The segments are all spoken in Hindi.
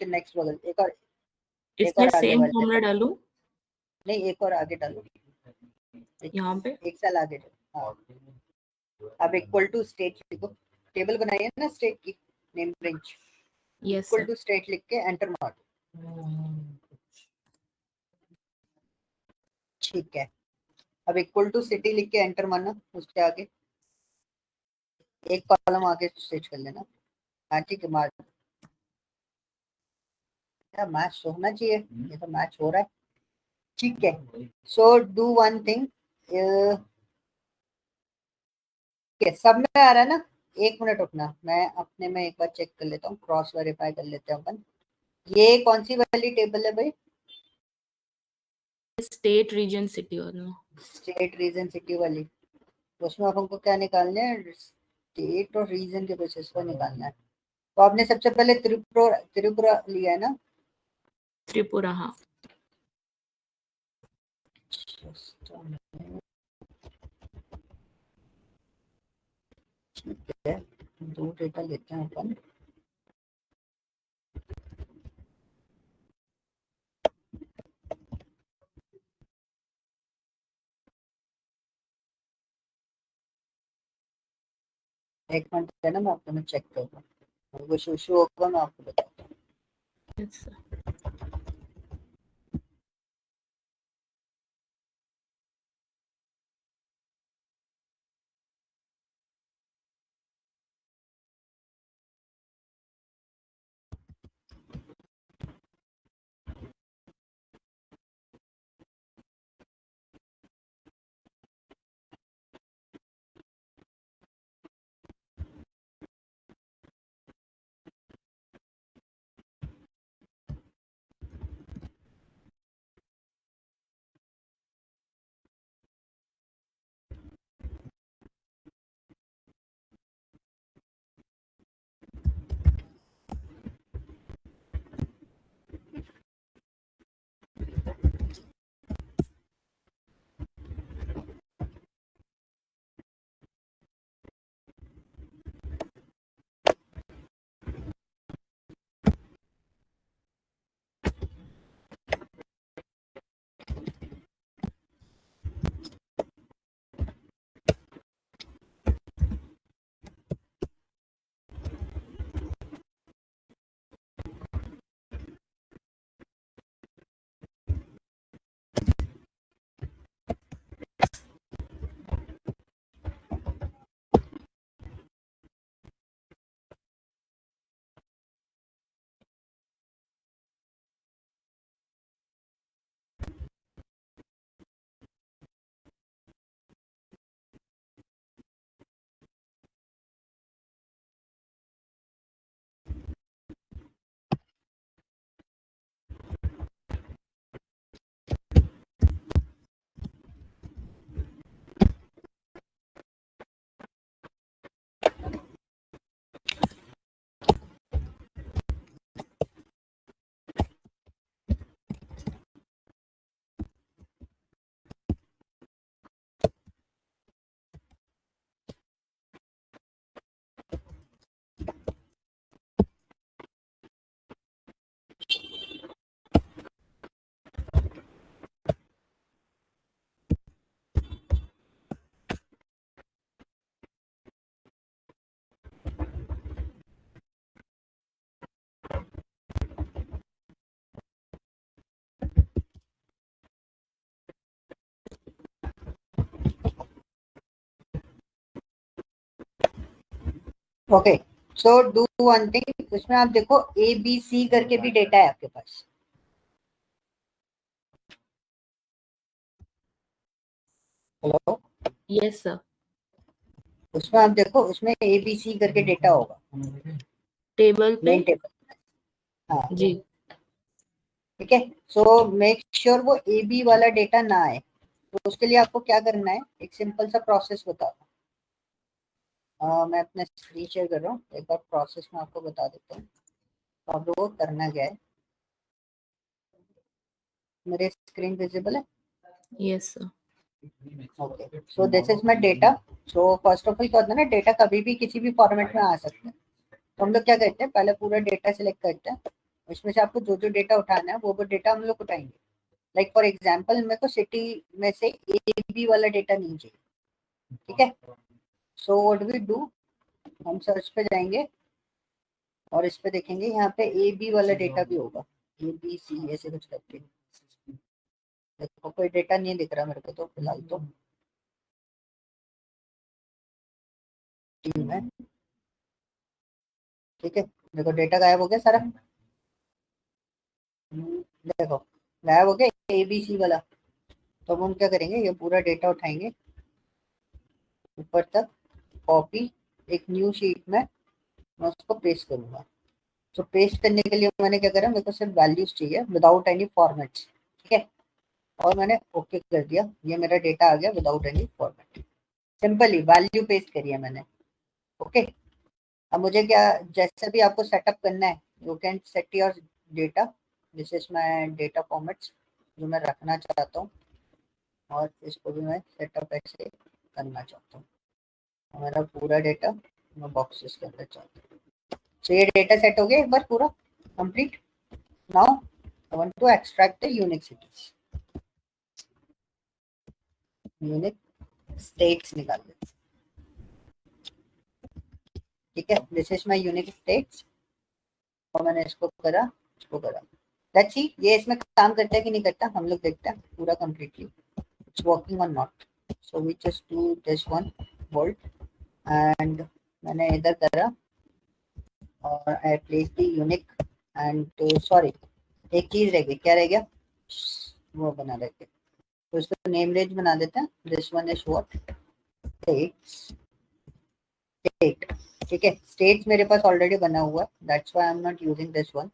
नेक्स्ट बगल एक और इसमें आगे सेम वाले फॉर्मूला डालूं? नहीं, एक और आगे डालो, यहाँ पे एक साल आगे डालो। हाँ, अब इक्वल टू स्टेट लिखो, टेबल बनाई है ना स्टेट की, name range, yes equal to state लिख के एंटर मारो। ठीक है, अब इक्वल टू सिटी लिख के एंटर मारना, उसके आगे एक कॉलम आगे स्विच कर लेना। हाँ ठीक है, मार, मैच होना चाहिए, ये तो मैच हो रहा है। ठीक है, सो डू वन थिंग, सब में आ रहा है ना? एक मिनट रुकना, मैं अपने में एक बार चेक कर लेता हूँ, क्रॉस वेरीफाई कर लेते हैं अपन। ये कौन सी वाली टेबल है भाई? स्टेट रीजन सिटी वाला। स्टेट रीजन सिटी वाली, उसमें अपन को क्या निकालना है? स्टेट और रीजन के बेसिस पर निकालना है। तो आपने सबसे पहले त्रिपुरा लिया है ना? त्रिपुरा, हाँ। ठीक है, दो डेटा लेते हैं अपन। एक मिनट है ना, मैं आपको मैं चेक करूँगा, वो शो होगा, मैं आपको बताता हूँ। Yes sir. Okay, so do one thing, उसमें आप देखो ABC करके भी डेटा है आपके पास। Hello, yes sir. उसमें आप देखो, उसमें ABC करके डेटा होगा टेबल पे? Main table. हाँ जी। ठीक है, सो मेक श्योर वो AB वाला डेटा ना आए, तो उसके लिए आपको क्या करना है, एक सिंपल सा प्रोसेस बता मैं अपना स्क्रीन शेयर कर रहा हूँ, एक बार प्रोसेस में आपको बता देता हूँ। अब वो करना क्या है, मेरे स्क्रीन विजिबल है? Yes sir. Okay, so this is my data. So first of all क्या होता है ना, डेटा कभी भी किसी भी फॉर्मेट में आ सकता है। तो हम लोग क्या करते हैं, पहले पूरा डेटा सिलेक्ट करते हैं, उसमें से आपको जो जो डेटा उठाना है वो डेटा हम लोग उठाएंगे। लाइक फॉर एग्जाम्पल मेरे को सिटी में से ए बी वाला डेटा नहीं चाहिए, ठीक है। सो व्हाट वी डू, हम सर्च पे जाएंगे और इस पे देखेंगे यहाँ पे ए बी वाला डेटा भी होगा, ए बी सी ऐसे कुछ करके। देखो कोई डेटा नहीं दिख रहा मेरे को तो फिलहाल तो टीम है, ठीक है। देखो डेटा गायब हो गया सारा, देखो गायब हो गया ए बी सी वाला। तो अब हम क्या करेंगे, ये पूरा डेटा उठाएंगे ऊपर तक, कॉपी एक न्यू शीट में मैं उसको पेस्ट करूंगा। तो पेस्ट करने के लिए मैंने क्या करा, मेरे को सिर्फ वैल्यूज चाहिए विदाउट एनी फॉर्मेट्स, ठीक है। और मैंने ओके कर दिया, ये मेरा डेटा आ गया without any format. Simply value paste करी है मैंने, ओके। अब मुझे क्या, जैसे भी आपको सेटअप करना है, you can set your data, this is my data formats जो मैं रखना चाहता हूँ, और इसको भी मैं सेटअप ऐसे करना चाहता हूँ। हमारा पूरा डेटा मैं बॉक्सेस के अंदर चाहता हूँ। तो ये डेटा सेट हो गया एक बार पूरा complete. Now I want to extract the unique cities, unique states निकाल देते, ठीक है। This is my unique states, और मैंने इसको करा। लेट्स सी ये इसमें काम करता है कि नहीं करता, हम लोग देखते हैं पूरा कंप्लीटली इट्स वर्किंग और not. So we just do this one bold, and मैंने इधर करा और I place the unique, and sorry एक चीज रह गई, क्या रह गया, वो बना रहे थे। तो इसको नेम रेंज बना देते हैं, this one is what, state, ठीक है। स्टेट्स मेरे पास ऑलरेडी बना हुआ है, that's why I am not using this one.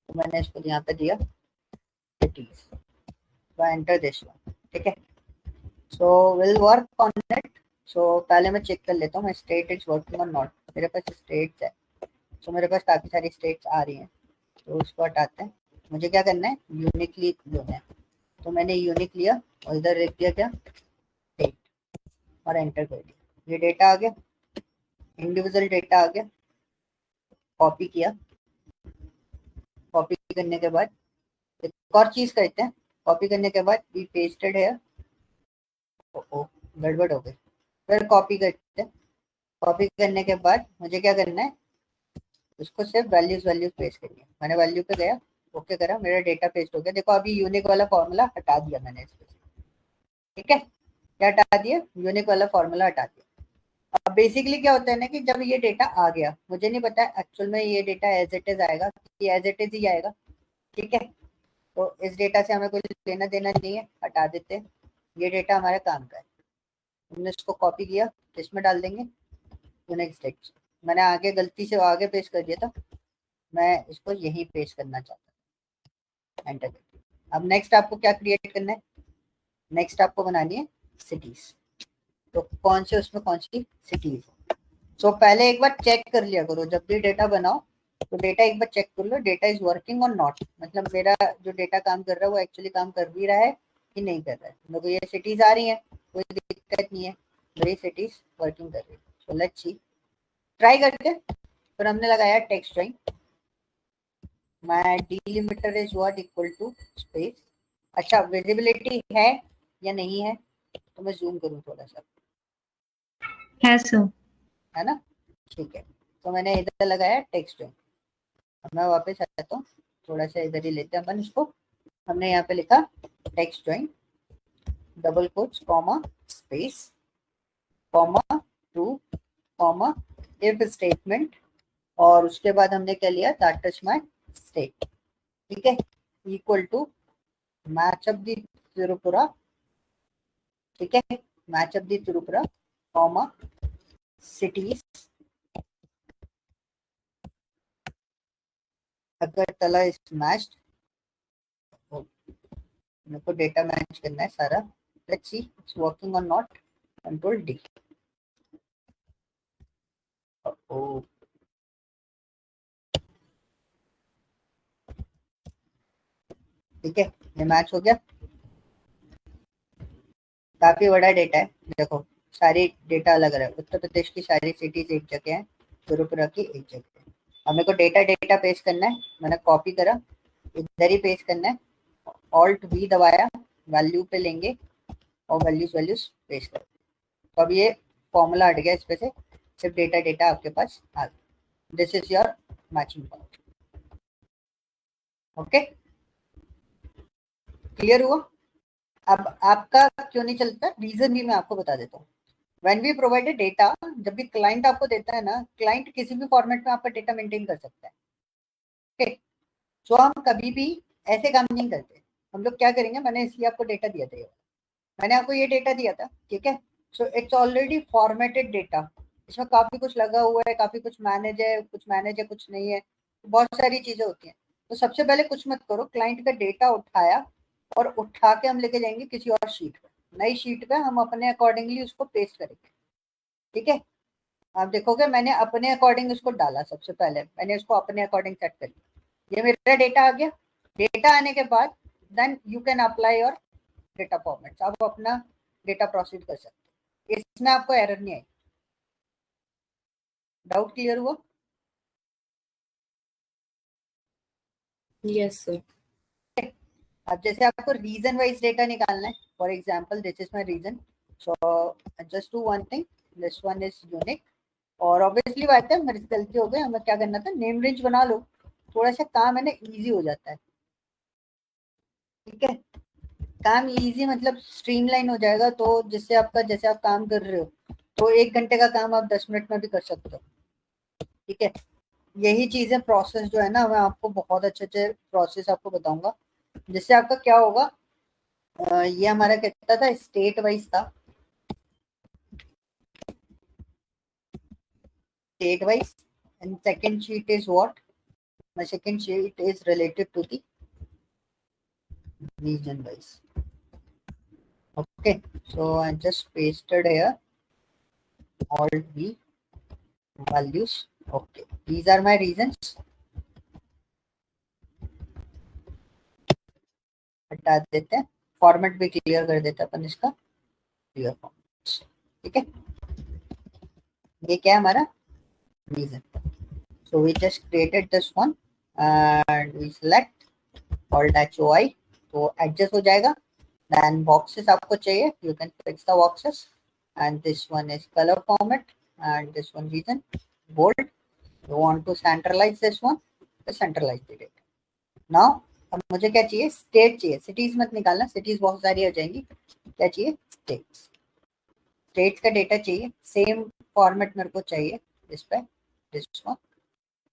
तो मैंने इसको यहाँ पे दिया सिटीज, तो एंटर दिस वन, ठीक है। So will work on it. So पहले मैं चेक कर लेता हूँ मैं स्टेट इज वर्किंग और नॉट। मेरे पास स्टेट्स है, सो मेरे पास काफी सारी स्टेट्स आ रही हैं, तो उसको हटाते हैं। मुझे क्या करना है, यूनिकली लेना है। तो मैंने यूनिक लिया और इधर लिख दिया क्या, स्टेट, और एंटर कर दिया। ये डेटा आ गया, इंडिविजुअल डेटा आ गया, कॉपी किया। कॉपी करने के बाद एक और चीज करते हैं, कॉपी करने के बाद वी पेस्टेड है, ओ गड़बड़ हो गई, फिर कॉपी करते हैं। कॉपी करने के बाद मुझे क्या करना है, उसको सिर्फ वैल्यूज पेस्ट करनी है। मैंने वैल्यू पे गया, ओके करा, मेरा डेटा पेस्ट हो गया। देखो अभी यूनिक वाला फॉर्मूला हटा दिया मैंने इसमें से, ठीक है। क्या हटा दिया, यूनिक वाला फॉर्मूला हटा दिया। अब बेसिकली क्या होता है ना कि जब ये डेटा आ गया, मुझे नहीं पता एक्चुअल में ये डेटा एज इट इज आएगा कि एज इट इज ही आएगा, ठीक है। तो इस डेटा से हमें कोई लेना देना नहीं है, हटा देते हैं। ये डेटा हमारे काम का है, हमने इसको कॉपी किया, इसमें डाल देंगे यूनिक स्टेट्स। मैंने आगे गलती से आगे पेस्ट कर दिया था, मैं इसको यही पेस्ट करना चाहता हूँ, एंटर कर। अब नेक्स्ट आपको क्या क्रिएट करना है, नेक्स्ट आपको बनानी है सिटीज। तो कौन से उसमें कौन सी सिटीज, सो पहले एक बार चेक कर लिया करो जब भी डेटा बनाओ, तो डेटा एक बार चेक कर लो, डेटा इज वर्किंग और नॉट, मतलब मेरा जो डेटा काम कर रहा है वो एक्चुअली काम कर भी रहा है कि नहीं कर रहा है। मेरे को ये सिटीज आ रही है, कोई दिक्कत नहीं है, मेरी सिटीज वर्किंग कर रही है। सो लेट्स सी, ट्राई करके। फिर हमने लगाया text drawing, my delimiter is what equal to space. अच्छा विजिबिलिटी है या नहीं है, तो मैं जूम करूँ थोड़ा सा, है सर। है ना, ठीक है। तो मैंने इधर लगाया टेक्स्ट ड्राइंग। अब मैं वापस आता हूँ, थोड़ा सा इधर ही लेते हैं अपन इसको। हमने यहाँ पे लिखा text drawing, double quotes comma space comma two comma if statement, और उसके बाद हमने क्या लिया, दैट इज माय स्टेट, ठीक है, equal to match up the Tripura, ठीक है, match up the Tripura comma cities Agartala is matched. मेरे को डेटा मैच करना है सारा, लेट्स सी इट्स वर्किंग और नॉट, कंट्रोल डी। ओ ठीक है, ये मैच हो गया। काफी बड़ा डेटा है, देखो सारी डेटा अलग अलग, उत्तर प्रदेश की सारी सिटीज एक जगह है, त्रिपुरा की एक जगह है, अब मेरे को डेटा डेटा पेस्ट करना है, मैंने कॉपी करा, इधर ही पेस्ट करना है, ऑल्ट वी दबाया, वैल्यू पे लेंगे और वैल्यूज पेस्ट कर। तो अब ये फॉर्मूला हट गया इस पे से, सिर्फ डेटा डेटा आपके पास आ गया। This is your matching point. Okay, clear हुआ? अब आपका क्यों नहीं चलता, रीजन भी मैं आपको बता देता हूँ। व्हेन वी प्रोवाइड डेटा, जब भी क्लाइंट आपको देता है ना, क्लाइंट किसी भी फॉर्मेट में आपका डेटा मेंटेन कर सकता है। ओके, सो हम कभी भी ऐसे काम नहीं करते। हम लोग क्या करेंगे, मैंने इसलिए आपको डेटा दिया था, मैंने आपको ये डेटा दिया था, ठीक है। So it's already formatted data, इसमें काफी कुछ लगा हुआ है, काफी कुछ मैनेज है, कुछ नहीं है, बहुत सारी चीजें होती हैं। तो सबसे पहले कुछ मत करो, क्लाइंट का डेटा उठाया और उठा के हम लेके जाएंगे किसी और शीट पे, नई शीट पे हम अपने अकॉर्डिंगली उसको पेस्ट करेंगे, ठीक है। आप देखोगे मैंने अपने अकॉर्डिंग उसको डाला, सबसे पहले मैंने उसको अपने अकॉर्डिंग सेट कर लिया, ये मेरा डेटा आ गया। डेटा आने के बाद then you can apply your data formats, आप अपना डेटा प्रोसीड कर सकते हैं, इसमें आपको एरर नहीं आई। डाउट क्लियर हुआ? Yes, sir. अब जैसे आपको रीजन वाइज डेटा निकालना है, for example this is my region, so just do one thing, this one is unique. और ऑब्वियसली बात है, मेरी गलती हो गई, हमें क्या करना था, नेम रेंज बना लो, थोड़ा सा काम है ना इजी हो जाता है, ठीक है। काम इजी मतलब स्ट्रीमलाइन हो जाएगा, तो जिससे आपका, जैसे आप काम कर रहे हो तो 1 घंटे का काम आप 10 मिनट में भी कर सकते हो, ठीक है। यही चीजें, प्रोसेस जो है ना, मैं आपको बहुत अच्छे अच्छे प्रोसेस आपको बताऊंगा, जिससे आपका क्या होगा। ये हमारा कहता था स्टेट वाइज था, state wise, and second sheet is what, my second sheet is related to the region wise. Okay, so I just pasted here alt v values. Okay, these are my regions. हटा देते हैं, फॉर्मेट भी क्लियर कर देते हैं अपन इसका, क्लियर फॉर्मेट, ठीक है। ये क्या है हमारा reason, so we just created this one and we select alt HOI, तो एडजस्ट हो जाएगा। then boxes आपको चाहिए, you can fix the boxes, and this one is color format, and this one region bold. You want to centralize this one, to centralize the data. now अब मुझे क्या चाहिए, स्टेट चाहिए, सिटीज मत निकालना, सिटीज बहुत सारी हो जाएंगी, क्या चाहिए, स्टेट्स, स्टेट्स का डेटा चाहिए, सेम फॉर्मेट मेरे को चाहिए इस पे, this one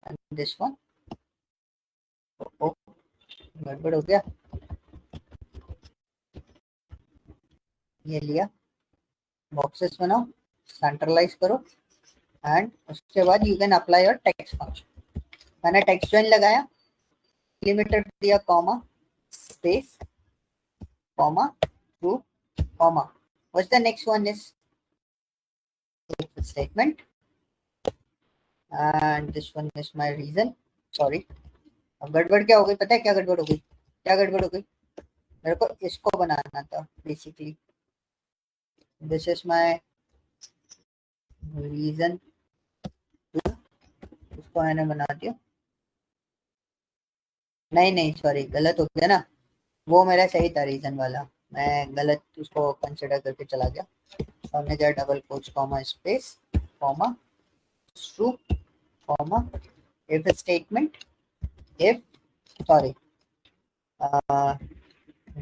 and this one. गड़बड़ हो गया, ये लिया, बॉक्सेस बनाओ, सेंट्रलाइज करो, एंड उसके बाद you can apply your text function. मैंने टेक्स्ट ज्वाइन लगाया, लिमिटेड दिया, comma space comma two comma, what's the next one is statement, and this one is my region. Sorry, अब गड़बड़ क्या हो गई, पता है क्या गड़बड़ हो गई, क्या गड़बड़ हो गई, मेरे को इसको बनाना था basically, this is my region, उसको मैंने बना दिया, नहीं सॉरी गलत हो गया ना, वो मेरा सही था रीजन वाला, मैं गलत उसको कंसिडर करके चला गया। हमने दिया double quotes comma space comma true comma if statement, if sorry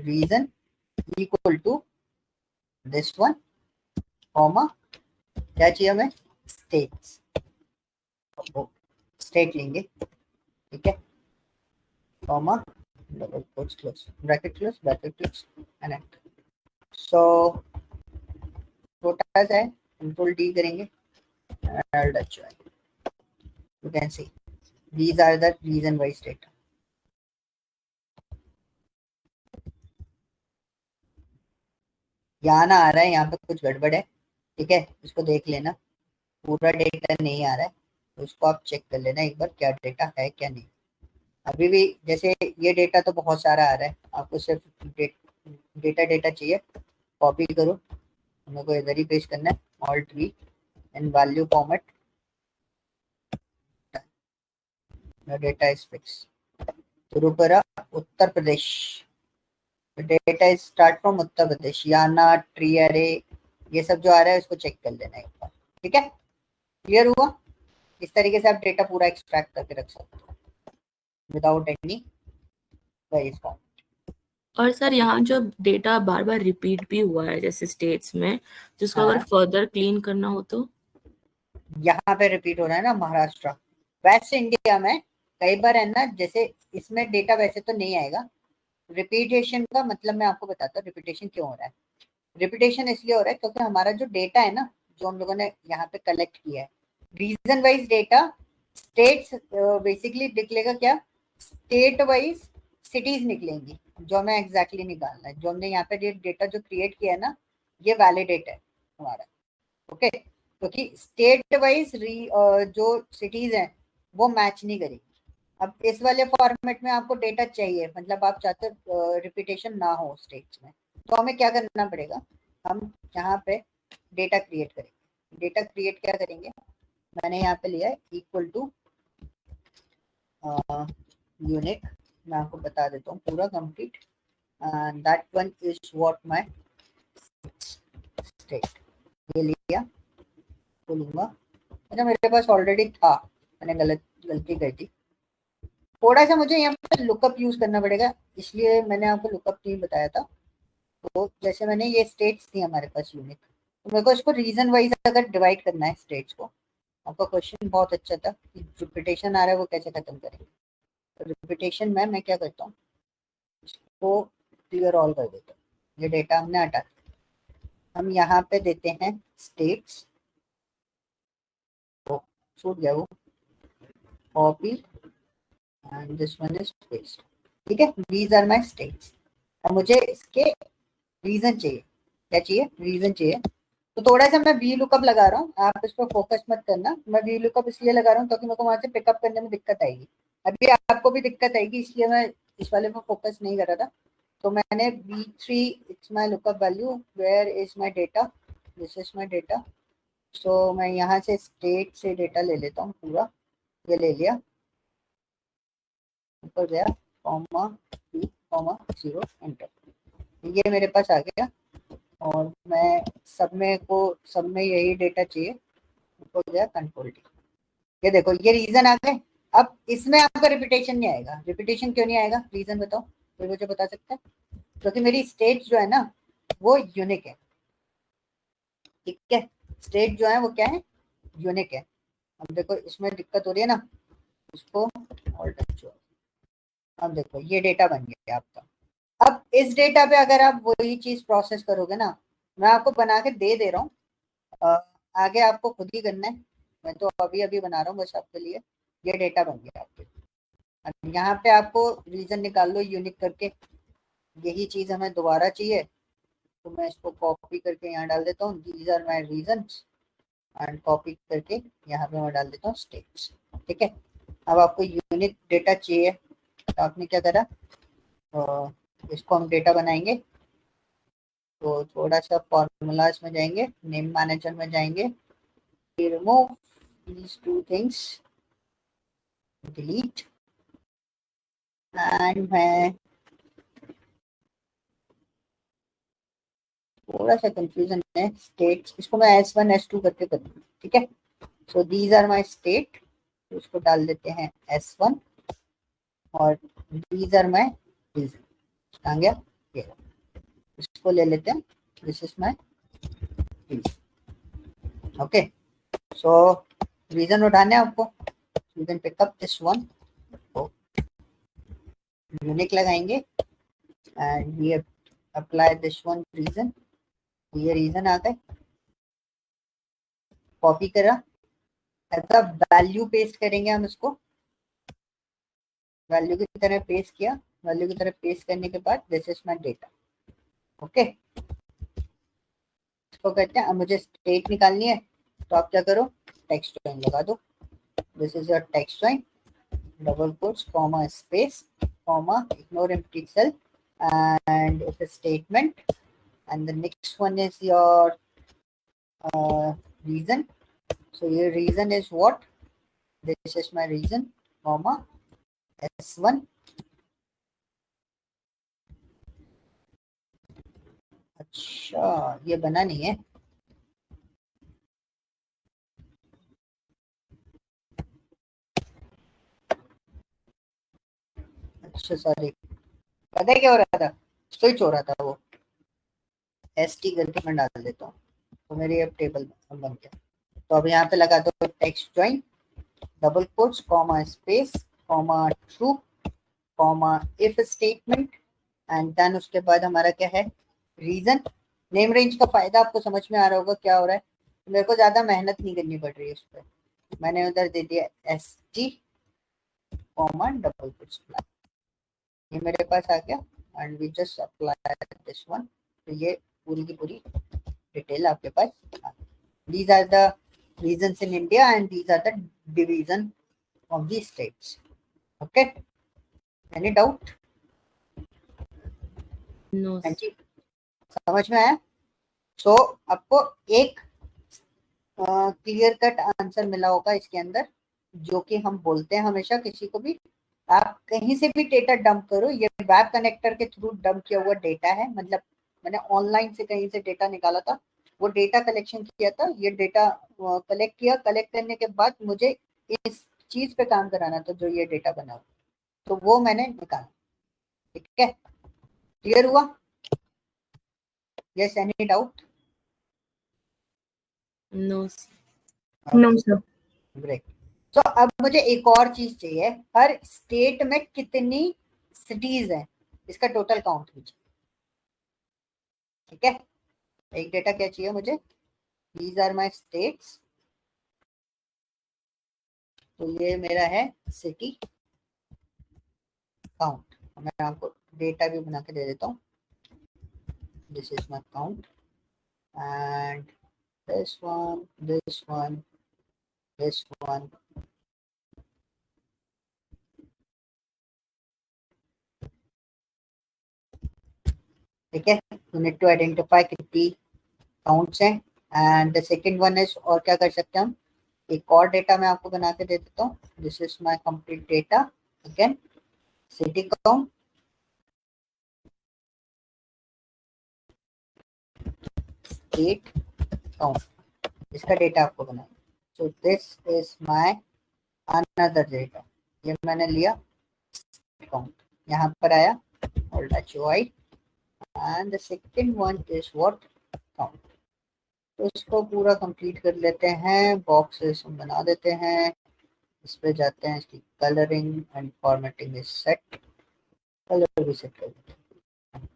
reason equal to this one comma, क्या चाहिए हमें, स्टेट्स, स्टेट लेंगे, ठीक है, comma double quotes close bracket close and enter. So छोटा सा है, कंट्रोल डी करेंगे, you can see these are the reason wise data। यहाँ ना आ रहा है, यहाँ पे कुछ गड़बड़ है, ठीक है, इसको देख लेना, पूरा डेटा नहीं आ रहा है, तो उसको आप चेक कर लेना एक बार, क्या डेटा है क्या नहीं। अभी भी जैसे ये डेटा तो बहुत सारा आ रहा है, आपको सिर्फ डेटा डेटा चाहिए, कॉपी करो, मेरे को इधर ही पेस्ट करना है, alt we and value format, The data is fixed. Tripura, Uttar Pradesh. The data is start from Uttar Pradesh. Yana, tree अरे, ये सब जो आ रहा है उसको चेक कर लेना एक बार, ठीक है? क्लियर हुआ? इस तरीके से आप डेटा पूरा एक्सट्रैक्ट करके रख सकते हो विदाउट एनी क्वेरीज फॉर्म। और सर यहाँ जो डेटा बार बार रिपीट भी हुआ है जैसे स्टेट्स में, जिसको अगर हाँ। फर्दर क्लीन करना हो तो यहाँ पे रिपीट हो रहा है ना महाराष्ट्र, वेस्ट इंडिया में कई बार है ना, जैसे इसमें डेटा वैसे तो नहीं आएगा। रिपीटेशन का मतलब मैं आपको बताता हूँ रिपीटेशन क्यों हो रहा है। रिपीटेशन इसलिए हो रहा है क्योंकि हमारा जो डेटा है ना, जो हम लोगों ने यहाँ पे कलेक्ट किया है, region wise data, states basically निकलेगा क्या, स्टेट वाइज सिटीज निकलेंगी, जो हमें एग्जैक्टली निकालना है। जो हमने यहाँ पे डेटा जो क्रिएट किया है ना, ये वैलिडेट है हमारा, ओके? क्योंकि स्टेट वाइज जो सिटीज हैं वो मैच नहीं करेगी। अब इस वाले फॉर्मेट में आपको डेटा चाहिए, मतलब आप चाहते हो रिपीटेशन ना हो स्टेट्स में, तो हमें क्या करना पड़ेगा, हम यहाँ पे डेटा क्रिएट करेंगे। डेटा क्रिएट क्या करेंगे, मैंने यहाँ पे लिया है इक्वल टू यूनिक, मैं आपको बता देता हूँ पूरा complete, that one is what my state. ये लिया, बोलूंगा अच्छा मेरे पास ऑलरेडी था, मैंने गलती कर दी। थोड़ा सा मुझे यहाँ पे लुकअप यूज करना पड़ेगा, इसलिए मैंने आपको लुकअप नहीं बताया था। तो जैसे मैंने ये स्टेट्स थी हमारे पास यूनिक, तो मेरे को इसको रीजन वाइज अगर डिवाइड करना है स्टेट्स को, आपका क्वेश्चन बहुत अच्छा था कि रिपीटेशन आ रहा है वो कैसे खत्म करेंगे। तो रिपीटेशन में मैं क्या करता हूँ, इसको क्लियर ऑल कर देता हूँ, ये डेटा हमने हटा दिया। हम यहाँ पे देते हैं स्टेट्स, तो छूट गया वो, copy and this one is paste, ठीक है? These are my states. अब मुझे इसके रीजन चाहिए, क्या चाहिए, रीजन चाहिए। तो थोड़ा सा मैं वी लुकअप लगा रहा हूँ, आप इस पर फोकस मत करना। मैं वी लुकअप इसलिए लगा रहा हूँ क्योंकि मेरे को वहां से पिकअप करने में दिक्कत आएगी, अभी आपको भी दिक्कत आएगी, इसलिए मैं इस वाले पर फोकस नहीं कर रहा था। तो मैंने v3 it's my lookup value, where is my data, this is my data. So मैं यहाँ से स्टेट से डेटा ले लेता हूँ पूरा, ये ले लिया, ऊपर गया, कॉमा 0 एंटर, ये मेरे पास आ गया। और मैं सब में यही डेटा चाहिए, ऊपर गया कंट्रोल डी, ये देखो ये रीजन आ गए। अब इसमें आपका रिपीटेशन नहीं आएगा। रिपीटेशन क्यों नहीं आएगा, रीजन बताओ, कोई मुझे बता सकता है? क्योंकि मेरी स्टेट जो है ना वो यूनिक है, ठीक है? स्टेट जो है वो क्या है, यूनिक है। अब देखो इसमें दिक्कत हो रही है ना, इसको ऑल्टर, अब देखो ये डेटा बन गया आपका। अब इस डेटा पे अगर आप वही चीज प्रोसेस करोगे ना, मैं आपको बना के दे रहा हूँ, आगे आपको खुद ही करना है, मैं तो अभी अभी बना रहा हूँ बस आपके लिए। ये डेटा बन गया आपके, अब यहाँ पे आपको रीजन निकाल लो यूनिक करके, यही चीज हमें दोबारा चाहिए, तो मैं इसको कॉपी करके यहाँ डाल देता हूँ, these are my regions, and copy करके यहाँ पे मैं डाल देता हूँ स्टेट्स, ठीक है? अब आपको यूनिक डेटा चाहिए, तो आपने क्या करा, इसको हम डेटा बनाएंगे। तो थोड़ा सा फॉर्मूलाज में जाएंगे, नेम मैनेजर में जाएंगे, remove these two things, delete, and मैं थोड़ा सा कंफ्यूजन है, स्टेट्स इसको मैं S1 S2 करके कर दूँ, ठीक है? So these are my state, उसको डाल देते हैं S1, और दीज आर माय रीजन, आ गया ये, इसको ले लेते हैं, this is my reason, okay? So reason उठाने आपको, you can pick up this one, unique लगाएंगे and we apply this one reason, ये रीजन आ गए, कॉपी करा, ऐसा वैल्यू पेस्ट करेंगे हम इसको, वैल्यू की तरह पेस्ट किया, वैल्यू की तरह पेस्ट करने के बाद this is my data, okay? इसको कहते हैं, अब मुझे स्टेट निकालनी है, तो आप क्या करो, टेक्स्ट जॉइन लगा दो, this is your text join, double quotes, comma, space, comma, ignore empty cell, and it's a statement, and the next one is your reason. So your reason is what, this is my reason, comma, S1, अच्छा ये बना नहीं है, अच्छा सॉरी, पता है क्या हो रहा था, स्विच हो रहा था वो, ST करके मैं डाल देता हूँ तो मेरी अब टेबल बन गया। तो अब यहाँ पे लगा दो text join, double quotes, comma space, comma true, comma if statement, and then उसके बाद हमारा क्या है, रीजन। नेम रेंज का फायदा आपको समझ में आ रहा होगा क्या हो रहा है, मेरे को ज्यादा मेहनत नहीं करनी पड़ रही है उस पर, मैंने उधर दे दिया ST कॉमा डबल कोट्स, ये मेरे पास आ गया, and we just apply this one, तो ये पूरी की पूरी डिटेल आपके पास आ गई। These are the regions in India and these are the division of the states. Okay? Any doubt? No हाँ जी, समझ में आया? So आपको एक क्लियर कट आंसर मिला होगा इसके अंदर, जो कि हम बोलते हैं हमेशा किसी को भी, आप कहीं से भी डेटा डंप करो, ये वेब कनेक्टर के थ्रू डंप किया हुआ डेटा है, मतलब मैंने ऑनलाइन से कहीं से डेटा निकाला था, वो डेटा कलेक्शन किया था, ये डेटा कलेक्ट किया, कलेक्ट करने के बाद मुझे इस चीज पे काम कराना था जो ये डेटा बना हुआ, तो वो मैंने निकाला। ठीक है, क्लियर हुआ? Yes, any doubt? No No, sir. Great. तो अब मुझे एक और चीज चाहिए, हर स्टेट में कितनी सिटीज हैं इसका टोटल काउंट कीजिए। ठीक है, एक डेटा क्या चाहिए मुझे, दीज आर माय स्टेट्स, तो ये मेरा है सिटी काउंट, मैं आपको डेटा भी बना के दे देता हूँ, this is my count and this one, this one, this one, ठीक है, यू नीड टू आइडेंटिफाई कितनी काउंट्स हैं, and the second one is, और क्या कर सकते हैं हम, एक और डेटा मैं आपको बना के दे देता हूँ, this is my complete data, again city count, state count, इसका डेटा आपको बनाना, so this is my another data, ये मैंने लिया काउंट, यहाँ पर आया alt HOI, and the second one is what, count. तो इसको पूरा कंप्लीट कर लेते हैं, बॉक्सेस हम बना देते हैं, इस पे जाते हैं, इसकी colouring and formatting is set, colour भी सेट कर देते हैं,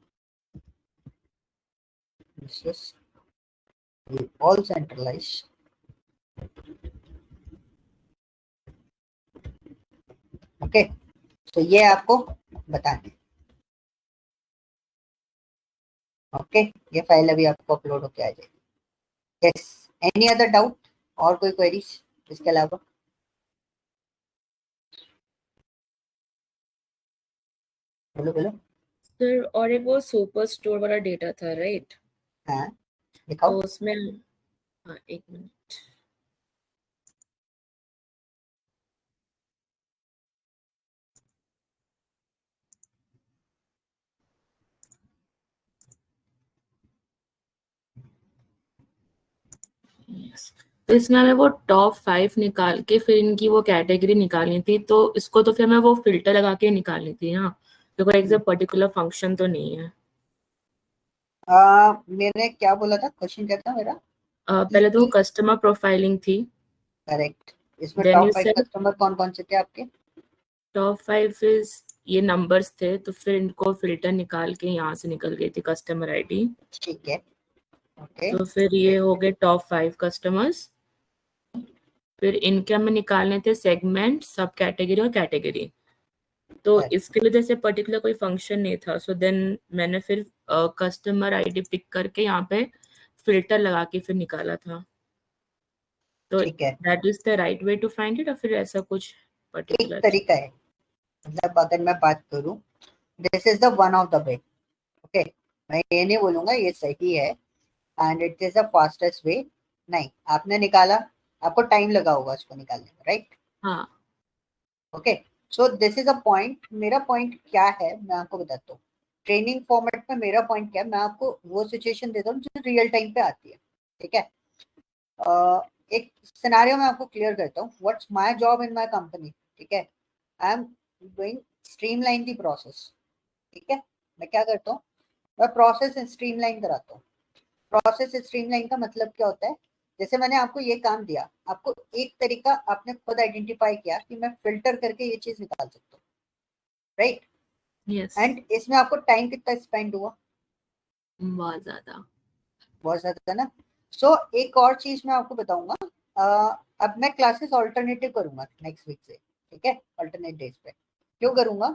this is all centralise. Okay, तो ये आपको बताएं। ओके, ये फाइल अभी आपको अपलोड होके आ जाएगी। यस, एनी अदर डाउट, और कोई क्वेरीज इसके अलावा? बोलो बोलो। सर, और एक वो सुपर स्टोर वाला डेटा था, राइट? हाँ, तो दिखाओ। उसमें, हाँ, एक मिनट। तो इसमें हमें वो टॉप 5 निकाल के फिर इनकी वो कैटेगरी निकालनी थी, तो इसको तो फिर हमें वो फिल्टर लगा के निकालनी थी ना, तो कोई एक पर्टिकुलर फंक्शन तो नहीं है। मैंने क्या बोला था, क्वेश्चन क्या था मेरा? पहले तो कस्टमर प्रोफाइलिंग थी, करेक्ट, इसमें then top you 5 said customer कौन कौन से थे आपके? टॉप 5 इज ये नंबर्स थे, तो फिर इनको फिल्टर निकाल के यहाँ से निकल गई थी कस्टमर आईडी, ठीक है, ओके, तो फिर ये हो गए टॉप 5 कस्टमर्स। फिर इनके हमें निकालने थे सेगमेंट, सब कैटेगरी और कैटेगरी, तो इसके लिए जैसे पर्टिकुलर कोई फंक्शन नहीं था, सो देन मैंने फिर कस्टमर आईडी पिक करके यहाँ पे फिल्टर लगा के फिर निकाला था। तो ठीक है, that is the right way to find it, और फिर ऐसा कुछ एक पर्टिकुलर? तरीका है, मतलब अगर मैं बात करूं, this is the one of the way, okay, मैं ये नहीं बोलूंगा ये सही है and it is the fastest way, नहीं, आपने निकाला, आपको टाइम लगा होगा उसको निकालने में, राइट? हाँ, okay, so this is a point. मेरा पॉइंट क्या है मैं आपको बताता हूँ. ट्रेनिंग फॉर्मेट में मेरा पॉइंट क्या है, मैं आपको वो सिचुएशन देता हूँ जो रियल टाइम पे आती है. ठीक है. एक सिनेरियो मैं आपको क्लियर करता हूँ. What's my job in my company. ठीक है. I am doing streamline the process. ठीक है. मैं क्या करता हूँ, मैं प्रोसेस स्ट्रीमलाइन कराता हूँ. प्रोसेस स्ट्रीमलाइन का मतलब क्या होता है, जैसे मैंने आपको ये काम दिया, आपको एक तरीका आपने खुद आइडेंटिफाई किया कि मैं फिल्टर करके ये चीज निकाल सकता हूँ. राइट. यस. एंड इसमें आपको टाइम कितना स्पेंड हुआ, बहुत ज्यादा. बहुत ज्यादा ना. सो एक और चीज मैं आपको बताऊंगा. अब मैं क्लासेस ऑल्टरनेटिव करूंगा नेक्स्ट वीक से. ठीक है. ऑल्टरनेट डेज पे क्यों करूंगा,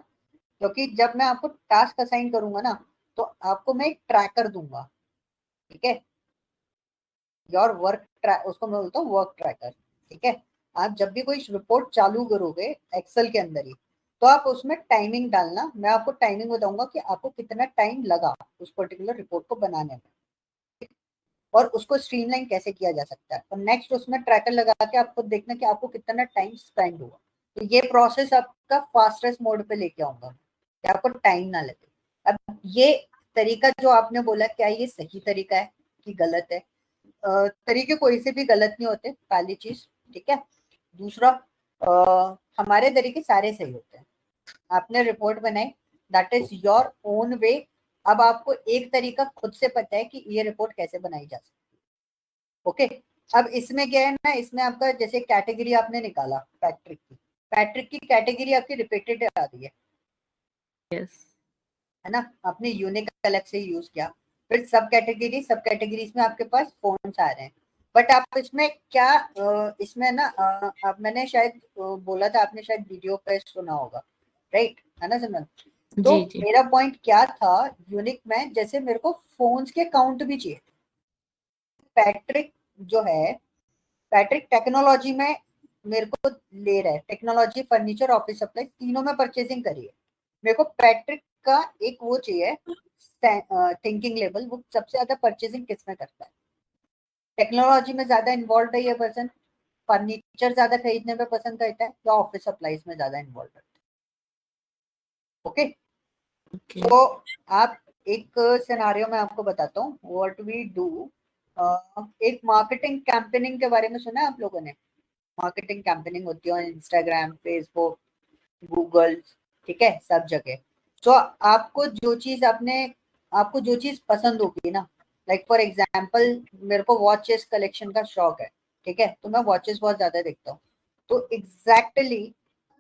क्योंकि जब मैं आपको टास्क असाइन करूंगा ना, तो आपको मैं एक ट्रैकर दूंगा. ठीक है. योर वर्क ट्रैक, उसको मैं बोलता हूँ वर्क ट्रैकर. ठीक है. आप जब भी कोई रिपोर्ट चालू करोगे एक्सेल के अंदर ही, तो आप उसमें टाइमिंग डालना. मैं आपको टाइमिंग बताऊंगा कि आपको कितना टाइम लगा उस पर्टिकुलर रिपोर्ट को बनाने में, और उसको स्ट्रीमलाइन कैसे किया जा सकता है. और नेक्स्ट उसमें ट्रैकर लगा के आपको देखना कि आपको कितना टाइम स्पेंड हुआ. तो ये प्रोसेस आपका फास्टेस्ट मोड पे लेके आऊंगा कि आपको टाइम ना लगे. अब ये तरीका जो आपने बोला, क्या ये सही तरीका है कि गलत है? तरीके कोई से भी गलत नहीं होते, पहली चीज. ठीक है. दूसरा, हमारे तरीके सारे सही होते हैं. आपने रिपोर्ट बनाई, that is your own way. अब आपको एक तरीका खुद से पता है कि ये रिपोर्ट कैसे बनाई जा सकती है. ओके. अब इसमें क्या है ना, इसमें आपका जैसे कैटेगरी आपने निकाला पैट्रिक की कैटेगरी आपकी रिपीटेड आ रही यस. है ना. आपने यूनिक अलग से यूज किया. फिर सब कैटेगरीज में आपके पास फोन्स आ रहे हैं. बट आप इसमें क्या, इसमें ना, अब मैंने शायद बोला था, आपने शायद वीडियो पे सुना होगा. राइट है ना सिमरन. तो जी जी. मेरा पॉइंट क्या था यूनिक में, जैसे मेरे को फोन्स के काउंट भी चाहिए. पैट्रिक जो है, पैट्रिक टेक्नोलॉजी में मेरे को ले रहा है. टेक्नोलॉजी, फर्नीचर, ऑफिस सप्लाई तीनों में परचेसिंग करी है. मेरे को पैट्रिक का एक वो चाहिए थिंकिंग लेवल, वो सबसे ज्यादा परचेसिंग किसमें करता है. टेक्नोलॉजी में ज्यादा इन्वॉल्व है ये पर्सन, फर्नीचर ज्यादा खरीदने में पसंद करता है, या ऑफिस सप्लाईज में ज्यादा इन्वॉल्व करता है. ओके. ओके. सो आप एक सिनेरियो में आपको बताता हूँ व्हाट वी डू. एक मार्केटिंग कैंपेनिंग के बारे में सुना है आप लोगों ने. मार्केटिंग कैंपेनिंग होती है इंस्टाग्राम, फेसबुक, गूगल. ठीक है. सब जगह. तो आपको जो चीज पसंद होगी ना, लाइक फॉर एग्जांपल मेरे को वॉचेस कलेक्शन का शौक है. ठीक है. तो मैं वॉचेस बहुत ज्यादा देखता हूँ. तो एग्जैक्टली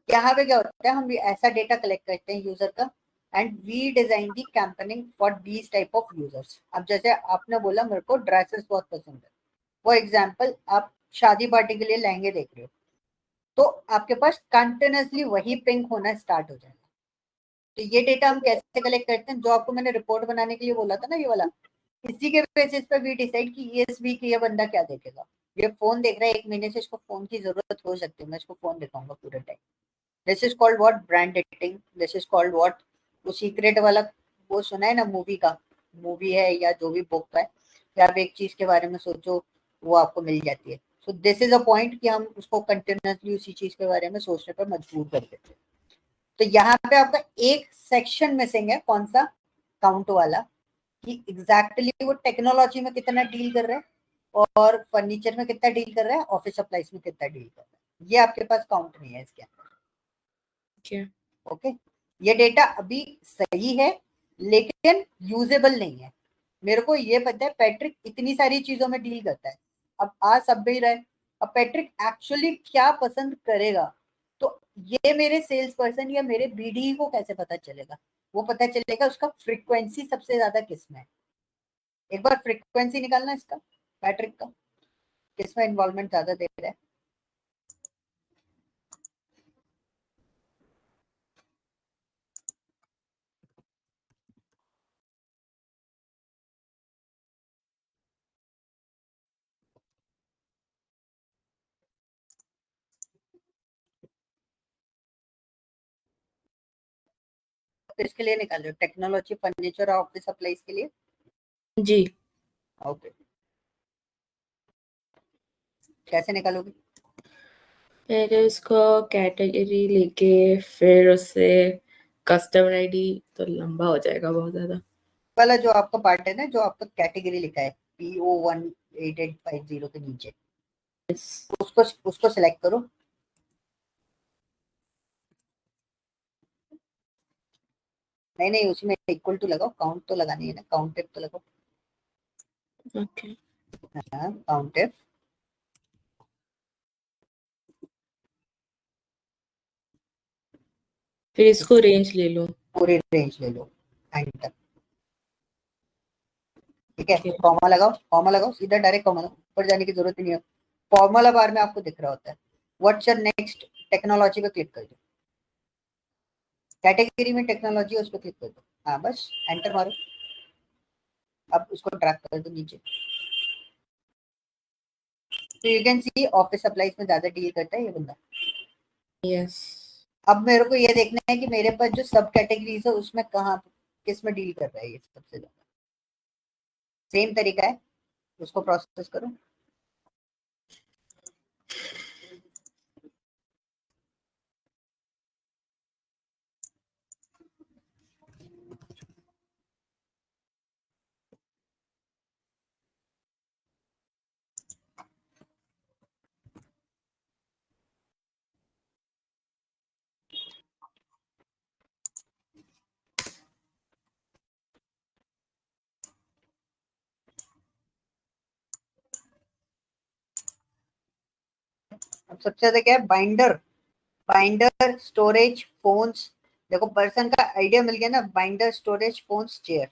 यहाँ पे क्या होता है, हम भी ऐसा डेटा कलेक्ट करते हैं यूजर का, and we design the campaigning for these type of users. अब जैसे आपने बोला मेरे को ड्रेसेस बहुत पसंद है, फॉर एग्जाम्पल आप शादी पार्टी के लिए लहंगे देख रहे हो, तो आपके पास कंटिन्यूसली वही पिंक होना स्टार्ट हो जाएगा. तो ये डेटा हम कैसे कलेक्ट करते हैं, जो आपको मैंने रिपोर्ट बनाने के लिए बोला था ना, ये वाला, इसी के बेसिस पे वी डिसाइड कि ये इस वीक ये बंदा क्या देखेगा. ये फोन देख रहा है, 1 महीने से इसको फोन की जरूरत हो सकती है, मैं इसको फोन दिखाऊंगा पूरे time. This is called what, brand dating. This is called what, वो सीक्रेट वाला, वो सुना है ना मूवी का, मूवी है या जो भी बुक है, या आप एक चीज के बारे में सोचो वो आपको मिल जाती है. सो दिस इज अ पॉइंट कि हम उसको कंटिन्यूसली उसी चीज के बारे में सोचने पर मजबूर कर देते हैं. तो यहाँ पे आपका एक सेक्शन मिसिंग है, कौन सा, काउंट वाला, कि एग्जैक्टली वो टेक्नोलॉजी में कितना डील कर रहा है, और फर्नीचर में कितना डील कर रहा है, ऑफिस सप्लाईज में कितना डील कर रहा है. ये आपके पास काउंट नहीं है इसके अंदर. Okay. ओके. ये डेटा अभी सही है लेकिन यूजेबल नहीं है. मेरे को ये पता है पैट्रिक इतनी सारी चीजों में डील करता है. अब आज सब भी रहे, अब पैट्रिक एक्चुअली क्या पसंद करेगा, तो ये मेरे सेल्स पर्सन या मेरे बीडी को कैसे पता चलेगा. वो पता चलेगा उसका फ्रीक्वेंसी सबसे ज्यादा किसमें है. एक बार फ्रीक्वेंसी निकालना इसका, पैट्रिक का किसमें इन्वॉल्वमेंट ज्यादा दे रहा है. किसके लिए निकाल रहे हो, टेक्नोलॉजी, फर्नीचर और ऑफिस सप्लाईज के लिए. जी. ओके. कैसे निकालोगे. पहले उसको कैटेगरी लेके फिर उससे कस्टमर आईडी, तो लंबा हो जाएगा बहुत ज्यादा। वाला जो आपका पार्ट है ना, जो आपका कैटेगरी लिखा है PO18850 के नीचे, Yes. उसको सिलेक्ट करो। नहीं उसमें इक्वल टू लगाओ, काउंट तो लगानी है ना, काउंटेड तो लगाओ। Okay. हाँ काउंटेड। फिर इसको रेंज ले लो, पूरी रेंज ले लो, एंटर। ठीक है, Okay. कॉमा लगाओ सीधा, डायरेक्ट कॉमा लगाओ, ऊपर जाने की जरूरत ही नहीं है। फॉर्मूला बार में आपको दिख रहा होता है। व्हाट्स योर नेक्स्ट टेक्नोलॉजी पे क्लिक कर दो, कैटेगरी में टेक्नोलॉजी है उस पर क्लिक कर दो। हाँ बस एंटर मारो, अब उसको ड्रैग कर दो नीचे। तो you can see office supplies में ज्यादा डील करता है ये बंदा। Yes. अब मेरे को ये देखना है कि मेरे पास जो सब कैटेगरीज है उसमें कहाँ किस में डील कर रहा है ये सबसे ज्यादा। सेम तरीका है, उसको प्रोसेस करो। अब सबसे ज्यादा क्या है, बाइंडर स्टोरेज फोन्स। देखो पर्सन का आइडिया मिल गया ना, बाइंडर स्टोरेज फोन्स चेयर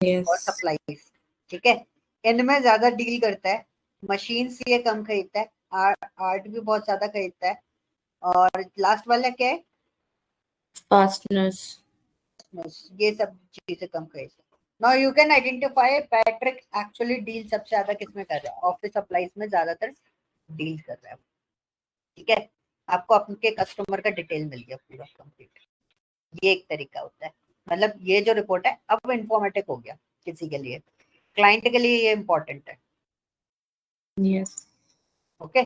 और Yes. सप्लाईज। ठीक है, इनमें ज्यादा डील करता है। मशीन से ये कम खरीदता है, आर्ट भी बहुत ज्यादा खरीदता है। और लास्ट वाला क्या है, Fasteners. ये सब चीजें कम खरीदता है। Now you can identify Patrick actually deal सबसे ज्यादा किसमें कर रहा है, ऑफिस सप्लाईज में ज्यादातर डील कर रहा है। ठीक है, आपको आपके कस्टमर का डिटेल मिल गया पूरा कंप्लीट। ये एक तरीका होता है, मतलब ये जो रिपोर्ट है अब इंफॉर्मेटिव हो गया किसी के लिए, क्लाइंट के लिए ये इंपॉर्टेंट है। Yes. ओके,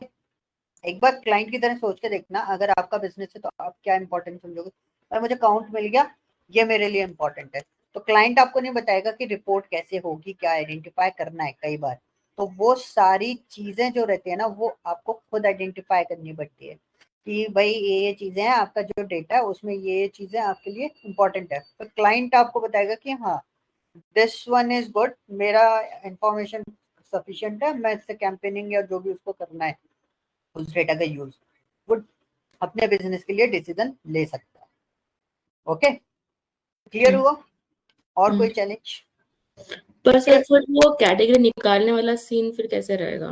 एक बार क्लाइंट की तरह सोच के देखना, अगर आपका बिजनेस है तो आप क्या इंपॉर्टेंट समझोगे। और मुझे काउंट मिल गया, ये मेरे लिए इंपॉर्टेंट है। तो क्लाइंट आपको नहीं बताएगा कि रिपोर्ट कैसे होगी, क्या आइडेंटिफाई करना है। कई बार तो वो सारी चीजें जो रहती है ना, वो आपको खुद आइडेंटिफाई करनी पड़ती है कि भाई ये चीजें हैं, आपका जो डेटा है उसमें ये चीजें आपके लिए इंपॉर्टेंट है। तो क्लाइंट आपको बताएगा कि हाँ दिस वन इज गुड, मेरा इंफॉर्मेशन सफिशिएंट है, मैं इससे कैंपेनिंग या जो भी उसको करना है उस डेटा का यूज वो अपने बिजनेस के लिए डिसीजन ले सकता है। ओके, क्लियर हुआ। और कोई चैलेंज। पर सर फिर वो कैटेगरी निकालने वाला सीन फिर कैसे रहेगा?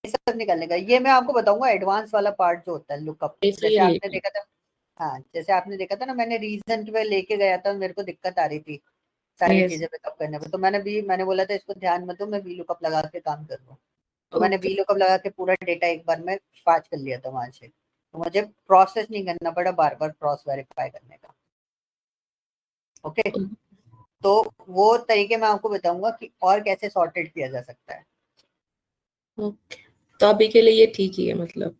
सब निकालने का ये मैं आपको बताऊंगा, एडवांस वाला पार्ट जो होता है लुकअप। जैसे इसलिए आपने देखा था, हाँ जैसे आपने देखा था ना, मैंने रीजन पे लेके गया था, मेरे को दिक्कत आ रही थी सारी Yes. चीजें पिकअप करने में। तो मैंने बोला था इसको ध्यान मत दो, मैं वी लुकअप लगा के काम कर रहा हूँ। तो मैंने Okay. वी लुकअप लगा के पूरा डेटा एक बार में फाच कर लिया था वहां से, तो मुझे प्रोसेस नहीं करना पड़ा बार बार क्रॉस वेरीफाई करने का। ओके, तो वो तरीके मैं आपको बताऊंगा कि और कैसे सॉर्टेड किया जा सकता है। Okay. तो अभी के लिए ये ठीक ही है मतलब।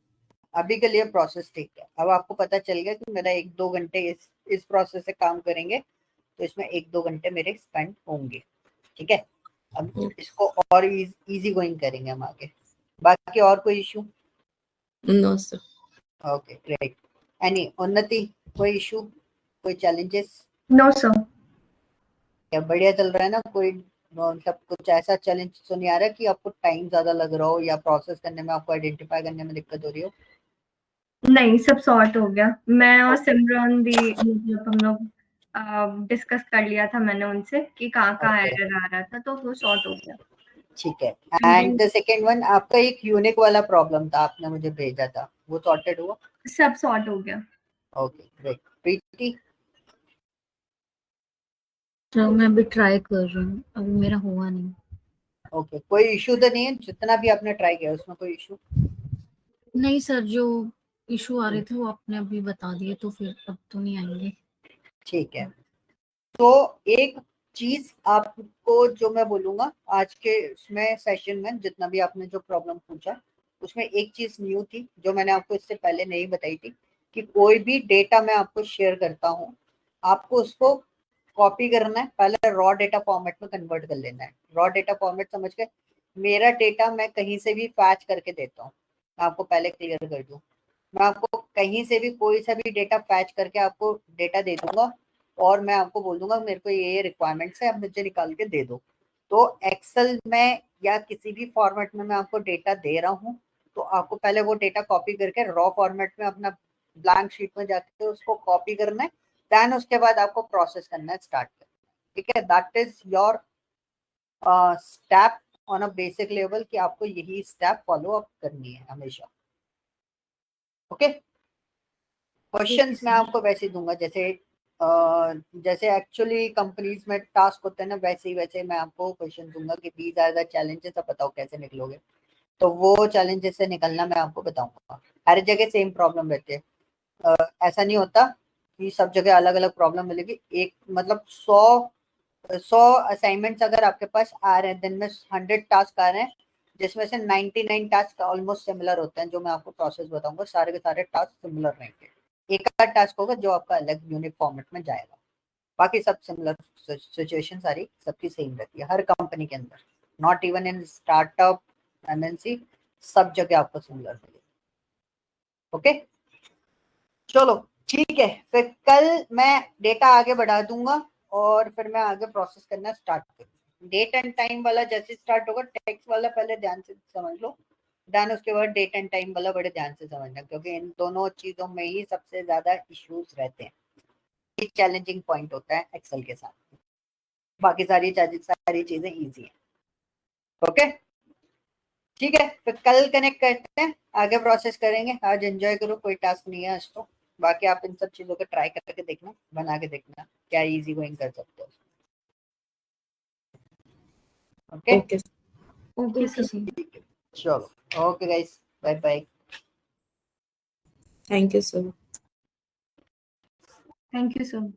अभी के लिए प्रोसेस ठीक है। अब आपको पता चल गया कि मेरा 1-2 घंटे इस प्रोसेस से काम करेंगे तो इसमें 1-2 घंटे मेरे स्पेंड होंगे। ठीक है, अब इसको और इजी गोइंग करेंगे हम आगे। बाकी और कोई issue. No sir. Okay great. Any Unnati, कोई इशू, कोई चैलेंजेस। No, sir. क्या बढ़िया चल रहा है ना, कोई मतलब कुछ ऐसा चैलेंज तो नहीं आ रहा कि आपको टाइम ज्यादा लग रहा हो या प्रोसेस करने में आपको आइडेंटिफाई करने में दिक्कत हो रही हो। नहीं, सब सॉर्ट हो गया। मैं और सिमरन भी मतलब हम लोग डिस्कस कर लिया था मैंने उनसे कि कहाँ ओके एरर आ रहा था, तो वो सॉर्ट हो गया। ठीक है। एंड द सेकेंड वन, आपका एक यूनिक वाला प्रॉब्लम था, आपने मुझे भेजा था, वो सॉर्टेड हुआ। सब सॉर्ट हो गया। Okay great. प्रीति। तो मैं अभी ट्राई कर रही हूँ, अभी मेरा हुआ नहीं। ओके, कोई इशू तो नहीं है, जितना भी आपने ट्राई किया उसमें कोई इशू नहीं सर, जो इशू आ रहे थे वो आपने अभी बता दिए, तो फिर अब तो नहीं आएंगे। ठीक है। तो एक चीज आपको जो मैं बोलूंगा आज के इसमें सेशन में, जितना भी आपने जो प्रॉब्लम पूछा उसमें एक चीज न्यू थी जो मैंने आपको इससे पहले नहीं बताई थी कि कोई भी डेटा मैं आपको शेयर करता हूँ, आपको उसको कॉपी करना है, पहले रॉ डेटा फॉर्मेट में कन्वर्ट कर लेना है। रॉ डेटा फॉर्मेट समझ के, मेरा डेटा मैं कहीं से भी फैच करके देता हूँ, मैं आपको पहले क्लियर कर दूं, मैं आपको कहीं से भी कोई सा भी डेटा फैच करके आपको डेटा दे दूंगा और मैं आपको बोल दूंगा मेरे को ये रिक्वायरमेंट्स है, अब मुझे निकाल के दे दो। तो एक्सेल में या किसी भी फॉर्मेट में मैं आपको डेटा दे रहा हूँ, तो आपको पहले वो डेटा कॉपी करके रॉ फॉर्मेट में अपना ब्लैंक शीट में जाके उसको कॉपी करना है, देन उसके बाद आपको प्रोसेस करना है, स्टार्ट करना है। ठीक है, that is your step on a basic level कि आपको यही स्टेप फॉलो अप करनी है हमेशा। ओके, क्वेश्चंस मैं आपको वैसे दूंगा जैसे जैसे एक्चुअली कंपनीज में टास्क होते हैं ना, वैसे मैं आपको क्वेश्चन दूंगा कि दीज आर द चैलेंजेस, अब बताओ कैसे निकलोगे। तो वो चैलेंजेस से निकलना मैं आपको बताऊंगा। हर जगह सेम प्रॉब्लम रहती है, ऐसा नहीं होता कि सब जगह अलग अलग प्रॉब्लम मिलेगी। एक मतलब 100 असाइनमेंट्स अगर आपके पास आ रहे हैं, दिन में 100 टास्क आ रहे हैं, जिसमें से 99 टास्क ऑलमोस्ट सिमिलर होते हैं। जो मैं आपको प्रोसेस बताऊंगा सारे के सारे टास्क सिमिलर रहेंगे, एक आध टास्क होगा जो आपका अलग यूनिक फॉर्मेट में जाएगा, बाकी सब सिमिलर। सिचुएशन सारी सबकी सेम रहती है हर कंपनी के अंदर, not even in startup MNC, सब जगह आपको सिमिलर मिलेगी। ओके चलो ठीक है, फिर कल मैं डेटा आगे बढ़ा दूंगा और फिर मैं आगे प्रोसेस करना स्टार्ट करूंगा। डेट एंड टाइम वाला जैसे स्टार्ट होगा, टेक्स्ट वाला पहले ध्यान से समझ लो, देन उसके बाद डेट एंड टाइम वाला बड़े ध्यान से समझना, क्योंकि इन दोनों चीजों में ही सबसे ज्यादा इश्यूज रहते हैं। ये चैलेंजिंग पॉइंट होता है एक्सेल के साथ, बाकी सारी चीजें इजी हैं। ओके ठीक है, फिर कल कनेक्ट करते हैं, आगे प्रोसेस करेंगे। आज एंजॉय करो, कोई टास्क नहीं है आज तो, बाकी आप इन सब चीजों को ट्राई करके देखना, बना के देखना क्या इजी गोइंग कर सकते हो। ओके ओके ओके सर, चलो okay guys, bye bye. Thank you sir. Thank you sir.